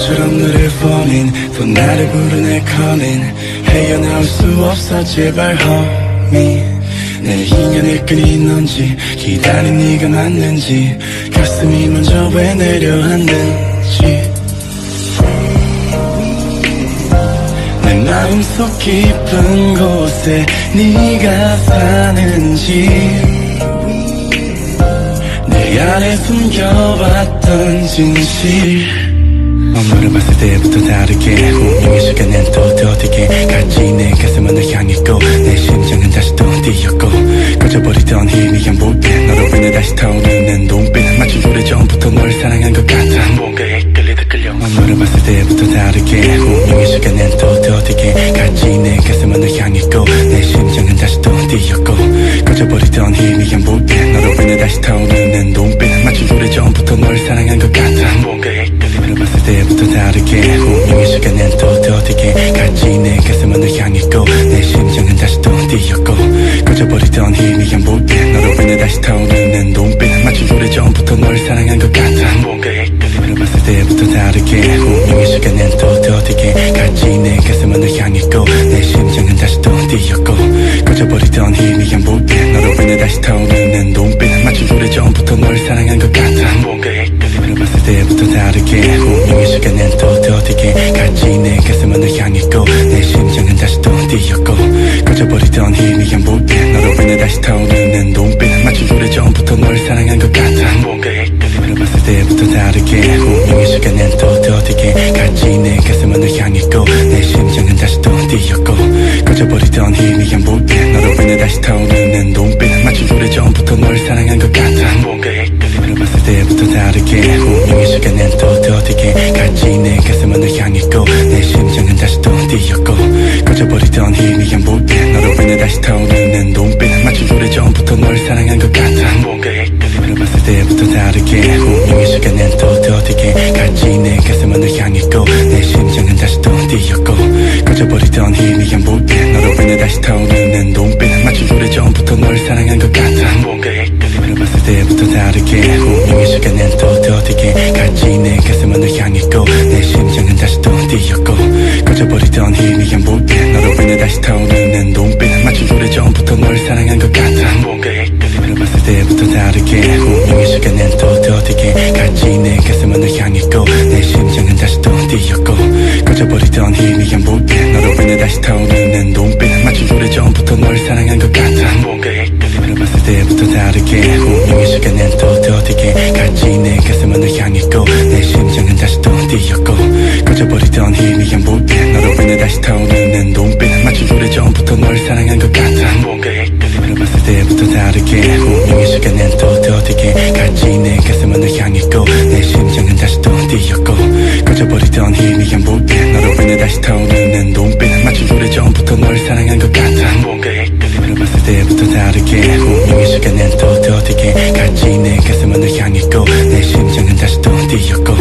바보처럼 너를 falling 또 나를 부르네 calling 헤어나올 수 없어 제발 homie 내 인연을 끊인 건지 기다린 네가 맞는지 가슴이 먼저 왜 내려앉는지 내 마음속 깊은 곳에 네가 사는지 내 안에 숨겨왔던 진실 너를 봤을 때부터 다르게 운명의 시간엔 또 더디게 같이 내 가슴은 널 향했고 내 심장은 다시 또 뛰었고 꺼져버리던 희미한 불빛 너로 인해 다시 타오르는 눈빛 마치 오래전부터 널 사랑한 것 같아 뭔가에 끌리다 끌려 너를 봤을 때부터 다르게 운명의 시간엔 또 더디게 같이 내 가슴은 널 향했고 내 심장은 다시 또 뛰었고 꺼져버리던 희미한 불빛 너로 인해 다시 타오르는 눈빛 마치 오래전부터 널 사랑한 것 같아 뭔가에 끌리다 봤을 때부터 다르게 운명의 시간엔 또 더디게 같이 내 가슴은 널 향했고 내 심장은 다시 또 뛰었고 꺼져버리던 희미한 불빛 너로 인해 다시 타오르는 눈빛 마치 오래전부터 널 사랑한 것 같아 뭔가에 끌리다 봤을 때부터 다르게 운명의 시간엔 또 더디게 같이 내 가슴은 널 향했고 내 심장은 다시 또 뛰었고 꺼져버리던 희미한 불빛 너로 인해 다시 타오르는 눈빛 마치 오래전부터 널 사랑한 것 같아 뭔가에 끌리다 봤을 때부터 다르게 운명의 시간엔 또 더디게 같이 내 가슴은 널 향했고 내 심장은 다시 또 뛰었고 꺼져버리던 희미한 불빛 너로 인해 다시 타오르는 눈빛 마치 오래전부터 널 사랑한 것 같아 뭔가에 끌리다 봤을 때부터 다르게 운명의 시간엔 또 더디게 같이 내 가슴은 널 향했고 내 심장은 다시 또 뛰었고 꺼져버리던 희미한 불빛 너로 인해 다시 타오르는 눈빛 마치 오래전부터 널 사랑한 것 같아 뭔가에 끌리다 봤을 때부터 다르게 운명의 시간엔 또 더디게 같이 내 가슴은 널 향했고 내 심장은 다시 또 뛰었고 꺼져버리던 희미한 불빛 너로 인해 다시 타오르는 눈빛 마치 오래전부터 널 사랑한 것 같아 뭔가에 끌리다 봤을 때부터 다르게 운명의 시간엔 또 더디게 같이 내 가슴은 널 향했고 내 심장은 다시 또 뛰었고 꺼져버리던 희미한 불빛 너로 인해 다시 타오르는 눈빛 마치 오래전부터 널 사랑한 것 같아 뭔가에 끌리다 봤을 때부터 다르게 운명의 시간엔 또 더디게 같이 내 가슴은 널 향했고 내 심장은 다시 또 뛰었고 꺼져버리던 희미한 불빛 너로 인해 다시 타오르는 눈빛 마치 오래전부터 널 사랑한 것 같아 뭔가에 끌리다 봤을 때부터 다르게 운명의 시간엔 또 더디게 같이 내 가슴은 널 향했고 내 심장은 다시 또 뛰었고 꺼져버리던 희미한 불빛 너로 인해 다시 타오르는 눈빛 마치 오래전부터 널 사랑한 것 같아 뭔가에 끌리다 봤을 때부터 다르게 운명의 시간엔 또 더디게 같이 내 가슴은 널 향했고 내 심장은 다시 또 뛰었고 꺼져버리던 희미한 불빛 너로 인해 다시 타오르는 눈빛 마치 오래전부터 널 사랑한 것 같아 뭔가에 끌리다 봤을 때부터 다르게 운명의 시간엔 또 더디게 같이 내 가슴은 널 향했고 내 심장은 다시 또 뛰었고 꺼져버리던 희미한 불빛 너로 인해 다시 타오르는 눈빛 마치 오래전부터 널 사랑한 것 같아 뭔가에 끌리다 봤을 때부터 다르게 운명의 시간엔 또 더디게 같이 내 가슴은 널 향했고 내 심장은 다시 또 뛰었고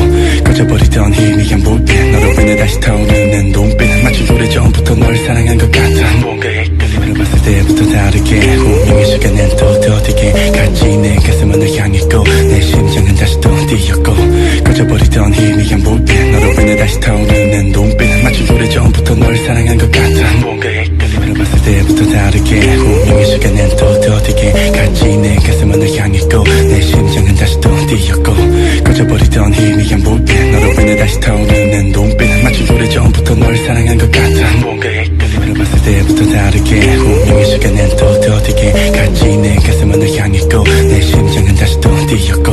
꺼져버리던 희미한 불빛 너로 인해 다시 타오르는 눈빛 마치 오래전부터 널 사랑한 것 같아 뭔가에 끌리다 봤을 때부터 다르게 운명의 시간엔 또 더디게 같이 내 가슴은 널 향했고 내 심장은 다시 또 뛰었고 꺼져버리던 희미한 불빛 너로 인해 다시 타오르는 눈빛 마치 오래전부터 널 사랑한 것 같아 뭔가에 끌리다 봤을 때부터 다르게 운명의 시간엔 또 더디게 같이 내 가슴은 널 향했고 내 심장은 다시 또 뛰었고 꺼져버리던 희미한 불빛 너로 인해 다시 타오르는 눈빛 마치 오래전부터 널 사랑한 것 같아 뭔가에 끌리다 봤을 때부터 다르게 운명의 시간엔 또 더디게 같이 내 가슴은 널 향했고 내 심장은 다시 또 뛰었고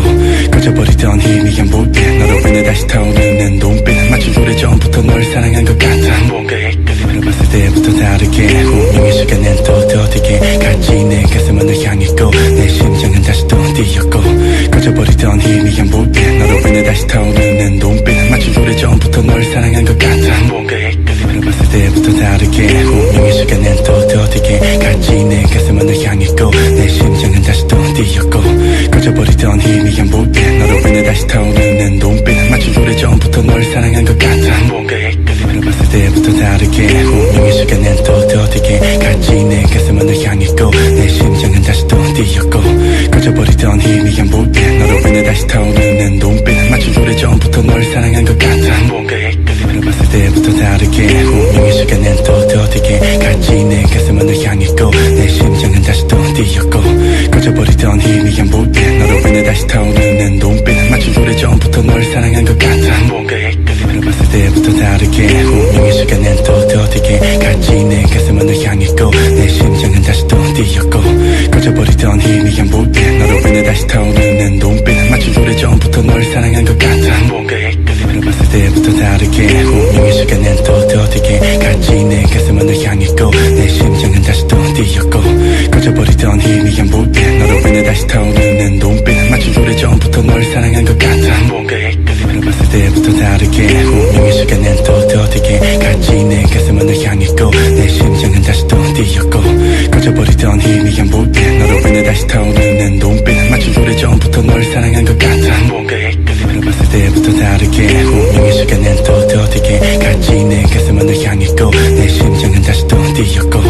꺼져버리던 희미한 불빛 너로 인해 다시 타오르는 눈빛 마치 오래전부터 널 사랑한 것 같아 뭔가에 끌리다 봤을 때부터 다르게 운명의 시간엔 또 더디게 같이 내 가슴은 널 향했고 내 심장은 다시 또 뛰었고 꺼져버리던 희미한 불빛 너로 인해 다시 타오르는 눈빛 마치 오래전부터 널 사랑한 것 같아 뭔가에 끌리다 봤을 때부터 다르게 운명의 시간엔 또 더디게 같이 내 가슴은 널 향했고 내 심장은 다시 또 뛰었고 꺼져버리던 희미한 불빛 너로 인해 다시 타오르는 눈빛 마치 오래전부터 널 사랑한 것 같아 뭔가에 끌리다 봤을 때부터 다르게 운명의 시간엔 또 더디게 같이 내 가슴은 널 향했고 내 심장은 다시 또 뛰었고 꺼져버리던 희미한 불빛 너로 인해 다시 타오르는 눈빛 마치 오래전부터 널 사랑한 것 같아 뭔가에 다르게 운명의 시간엔 또 더디게 같이 내 가슴은 널 향했고 내 심장은 다시 또 뛰었고 꺼져버리던 희미한 불빛 너로 인해 다시 타오르는 눈빛 마치 오래전부터 널 사랑한 것 같아 뭔가에 끌림을 봤을 때부터 다르게 운명의 시간엔 또 더디게 같이 내 가슴은 널 향했고 내 심장은 다시 또 뛰었고 꺼져버리던 희미한 불빛 너로 인해 다시 타오르는 눈빛 마치 오래전부터 널 사랑한 것 같아 뭔가에 끌림을 봤을 때부터 다르게 운명의 시간엔 또 더디게 같이 내 가슴은 널 향했고 내 심장은 다시 또 뛰었고 꺼져버리던 희미한 불빛 너로 인해 다시 타오르는 눈빛 마치 오래전부터 널 사랑한 것 같아 뭔가에 끌림을 봤을 때부터 다르게 운명의 시간엔 또 더디게 같이 내 가슴은 널 향했고 내 심장은 다시 또 뛰었고 꺼져버리던 희미한 불빛 너로 인해 다시 타오르는 눈빛 마치 오래전부터 널 사랑한 것 같아 뭔가에 끌림을 봤을 때부터 다르게 운명의 시간엔 또 더디게 같이 내 가슴은 널 향했고 내 심장은 다시 또 뛰었고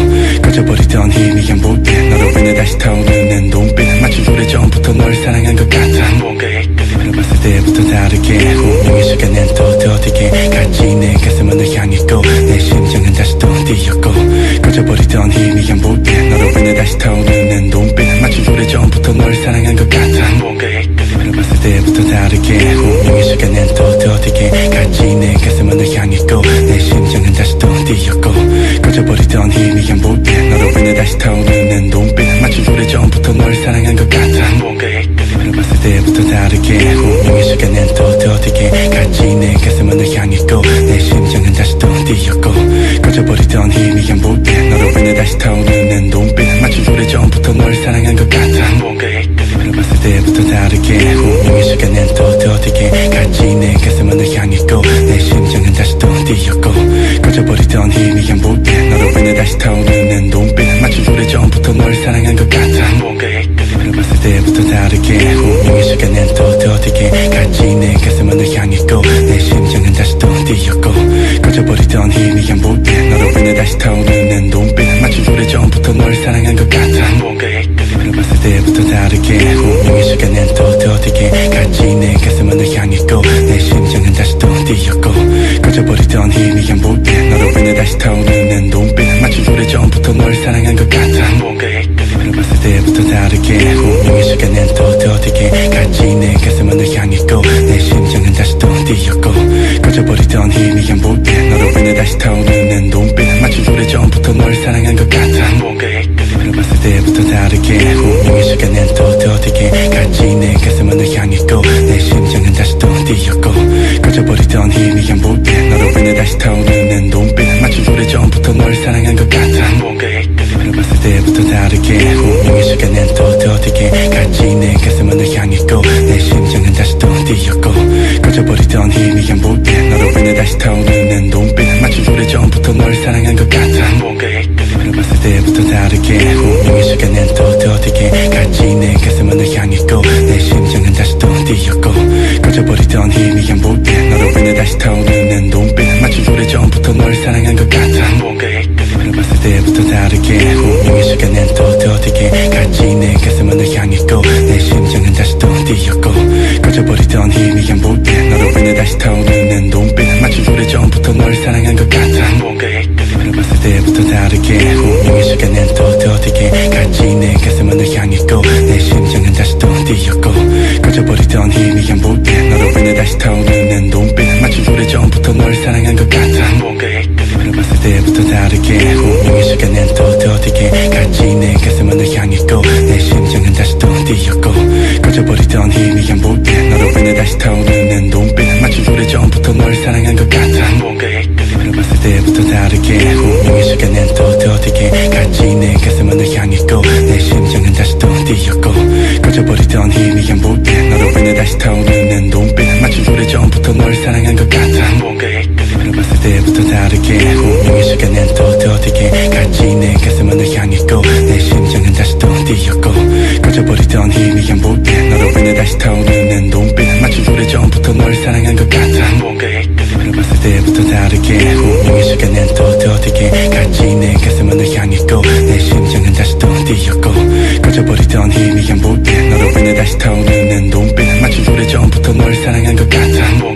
꺼져버리던 희미한 불빛 너로 인해 다시 타오르는 눈빛 마치 오래전부터 널 사랑한 것 같아 뭔가에 끌림을 봤을 때부터 다르게 운명의 시간엔 또 더디게 같이 내 가슴은 널 향했고 내 심장은 다시 또 뛰었고 꺼져버리던 희미한 불빛 너로 인해 다시 타오르는 눈빛 마치 오래전부터 널 사랑한 것 같아 뭔가에 끌림을 봤을 때부터 다르게 운명의 시간엔 또 더디게 같이 내 가슴은 널 향했고 내 심장은 다시 또 뛰었고 꺼져버리던 희미한 불빛 너로 인해 다시 타오르는 눈빛 마치 오래전부터 널 사랑한 것 같아 뭔가에 끌림을 봤을 때부터 다르게 운명의 시간엔 또 더디게 같이 내 가슴은 널 향했고 내 심장은 다시 또 뛰었고 꺼져버리던 희미한 불빛 너로 인해 다시 타오르는 눈빛 마치 오래전부터 널 사랑한 것 같아 뭔가에 끌림을 봤을 때부터 다르게 운명의 시간엔 또 더디게 같이 내 가슴은 널 향했고 내 심장은 다시 또 뛰었고 꺼져버리던 희미한 불빛 너로 인해 다시 타오르는 눈빛 마치 오래전부터 널 사랑한 것 같아 뭔가에 끌림을 봤을 때부터 다르게 운명의 시간엔 또 더디게 같이 내 가슴은 널 향했고 내 심장은 다시 또 뛰었고 꺼져버리던 희미한 불빛 너로 인해 다시 타오르는 눈빛 마치 오래전부터 널 사랑한 것 같아 뭔가에 끌림을 봤을 때부터 다르게 운명의 시간엔 또 더디게 같이 내 가슴은 널 향했고 내 심장은 다시 또 뛰었고 꺼져버리던 희미한 불빛 너로 인해 다시 타오르는 눈빛 마치 오래전부터 널 사랑한 것 같아 뭔가에 끌림을 봤을 때부터 다르게 운명의 시간엔 또 더디게 같이 내 가슴은 널 향했고 내 심장은 다시 또 뛰었고 꺼져버리던 희미한 불빛 너로 인해 다시 타오르는 눈빛 마치 오래전부터 널 사랑한 것 같아 뭔가에 끌림을 봤을 때부터 다르게 운명의 시간엔 또 더디게 같이 내 가슴은 널 향했고 내 심장은 다시 또 뛰었고 꺼져버리던 희미한 불빛 너로 인해 다시 타오르는 눈빛 마치 오래전부터 널 사랑한 것 같아 뭔가에 끌림을 봤을 때부터 다르게 운명의 시간엔 또 더디게 같이 내 가슴은 널 향했고 내 심장은 다시 또 뛰었고 꺼져버리던 희미한 불빛 너로 인해 다시 타오르는 눈빛 마치 오래전부터 널 사랑한 것 같아 뭔가에 끌림을 봤을 때부터 다르게 운명의 시간엔 또 더디게 같이 내 가슴은 널 향했고 내 심장은 다시 또 뛰었고 꺼져버리던 희미한 불빛 너로 인해 다시 타오르는 눈빛 마치 오래전부터 널 사랑한 것 같아 뭔가에 끌림을 봤을 때부터 다르게 운명의 시간엔 또 더디게 같이 내 가슴은 널 향했고 내 심장은 다시 또 뛰었고 꺼져버리던 희미한 불빛 너로 인해 다시 타오르는 눈빛 마치 오래전부터 널 사랑한 것 같아 뭔가에 끌림을 봤을 때부터 다르게 운명의 시간엔 또 더디게 같이 내 가슴은 널 향했고 내 심장은 다시 또 뛰었고 꺼져버리던 희미한 불빛 너로 인해 다시 타오르는 눈빛 마치 오래전부터 널 사랑한 것 같아 뭔가에 끌림을 봤을 때부터 다르게 운명의 시간엔 또 더디게 같이 내 가슴은 널 향했고 내 심장은 다시 또 뛰었고 꺼져버리던 희미한 불빛 너로 인해 다시 타오르는 눈빛 마치 오래전부터 널 사랑한 것 같아 뭔가에 끌림을 봤을 때부터 다르게 운명의 시간엔 또 더디게 같이 내 가슴은 널 향했고 내 심장은 다시 또 뛰었고 꺼져버리던 희미한 불빛 너로 인해 다시 타오르는 눈빛 마치 오래전부터 널 사랑한 것 같아 뭔가에 끌림을 봤을 때부터 다르게 운명의 시간엔 또 더디게 같이 내 가슴은 널 향했고 내 심장은 다시 또 뛰었고 꺼져버리던 희미한 불빛 너로 인해 다시 타오르는 눈빛 마치 오래전부터 널 사랑한 것 같아 뭔가에 끌림을 봤을 때부터 다르게 운명의 시간엔 또 더디게 같이 내 가슴은 널 향했고 내 심장은 다시 또 뛰었고 꺼져버리던 희미한 불빛 너로 인해 다시 타오르는 눈빛 마치 오래전부터 널 사랑한 것 같아